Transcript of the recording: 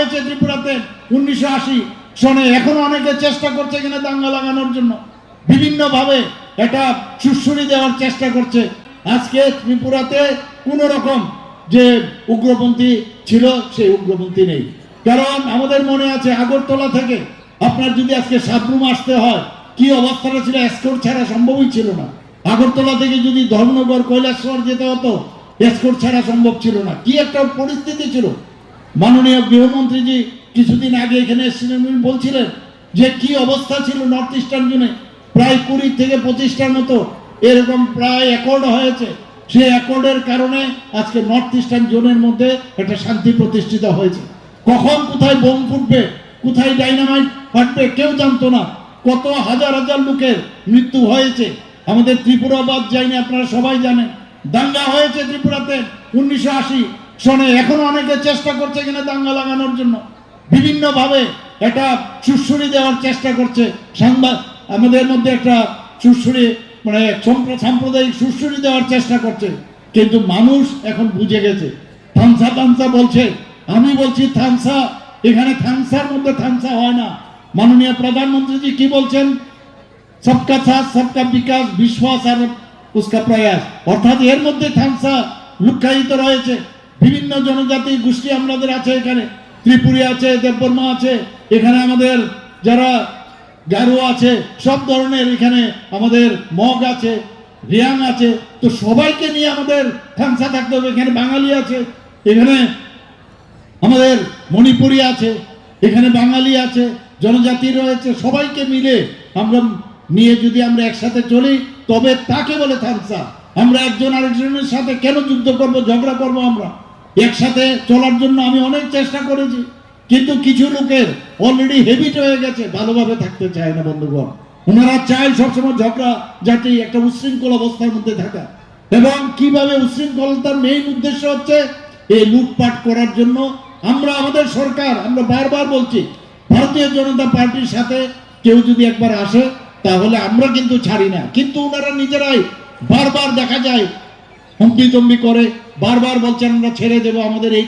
হয়েছে ত্রিপুরাতে 1980 সনে। এখনো অনেকে চেষ্টা করছে এখানে দাঙ্গা লাগানোর জন্য, বিভিন্ন ভাবে এটা সুড়সুড়ি দেওয়ার চেষ্টা করছে। আজকে ত্রিপুরাতে কোন রকম যে উগ্রপন্থী ছিল সেই উগ্রপন্থী নেই। কারণ আমাদের মনে আছে আগরতলা থেকে আপনার যদি আজকে সাবরুম আসতে হয় কি অবস্থাটা ছিল, এসকোর্ট ছাড়া সম্ভবই ছিল না। আগরতলা থেকে যদি ধর্মনগর কৈলাসহর যেতে হতো এসকোর্ট ছাড়া সম্ভব ছিল না। কি একটা পরিস্থিতি ছিল। মাননীয় গৃহমন্ত্রীজি কিছুদিন আগে এখানে এসেছিলেন, বলছিলেন যে কি অবস্থা ছিল নর্থ ইস্টার্ন জোনে। প্রায় 20 থেকে 25টার মতো এরকম প্রায় অ্যাকর্ড হয়েছে। সেই অ্যাকর্ডের কারণে আজকে নর্থ ইস্টার্ন জোনের মধ্যে একটা শান্তি প্রতিষ্ঠিত হয়েছে। কখন কোথায় বোম ফুটবে, কোথায় ডাইনামাইট ফাটবে কেউ জানতো না। কত হাজার হাজার লোকের মৃত্যু হয়েছে। আমাদের ত্রিপুরা বাদ যায়নি, আপনারা সবাই জানেন। দাঙ্গা হয়েছে ত্রিপুরাতে 1980 সনে। এখনো অনেকে চেষ্টা করছে এখানে দাঙ্গা লাগানোর জন্য, বিভিন্ন ভাবে এটা সুড়সুড়ি দেওয়ার চেষ্টা করছে। আমাদের মধ্যে একটা সুড়সুড়ি মানে সাম্প্রদায়িক সুড়সুড়ি দেওয়ার চেষ্টা করছে। কিন্তু মানুষ এখন বুঝে গেছে। থামসা থামসা বলছে, আমি বলছি থামসা, এখানে থামসার মধ্যে থামসা হয় না। মাননীয় প্রধানমন্ত্রীজি কি বলছেন, সবকা সাথ সবকা বিকাশ বিশ্বাস আর উসকা প্রয়াস। অর্থাৎ এর মধ্যে থামসা লুকায়িত রয়েছে। বিভিন্ন জনজাতি গোষ্ঠী আমাদের আছে, এখানে ত্রিপুরী আছে, দেববর্মা আছে, এখানে আমাদের যারা গারো আছে, সব ধরনের এখানে আমাদের মগ আছে, রিয়াং আছে। তো সবাইকে নিয়ে আমাদের থামসা থাকতে হবে। এখানে বাঙালি আছে, এখানে আমাদের মণিপুরি আছে, এখানে বাঙালি আছে, জনজাতি রয়েছে। সবাইকে মিলে আমরা নিয়ে যদি আমরা একসাথে চলি তবে তাকে বলে থামসা। আমরা একজন আরেকজনের সাথে কেন যুদ্ধ করব, ঝগড়া করব? আমরা একসাথে চলার জন্য আমি অনেক চেষ্টা করেছি, কিন্তু কিছু লোকের অলরেডি হেবিট হয়ে গেছে, ভালোভাবে থাকতে চায় না বন্ধুগণ। ওনারা চায় সবসময় ঝগড়া জাতি, একটা উশৃঙ্খল অবস্থার মধ্যে থাকা। এবং কিভাবে উশৃঙ্খলতার মেইন উদ্দেশ্য হচ্ছে এই লুটপাট করার জন্য। আমরা আমাদের সরকার, আমরা বারবার বলছি, ভারতীয় জনতা পার্টির সাথে কেউ যদি একবার আসে তাহলে আমরা কিন্তু ছাড়ি না। কিন্তু ওনারা নিজেরাই বারবার দেখা যায় হুমকি জম্বি করে, বারবার বলছেন আমরা ছেড়ে দেবো, আমাদের এইটা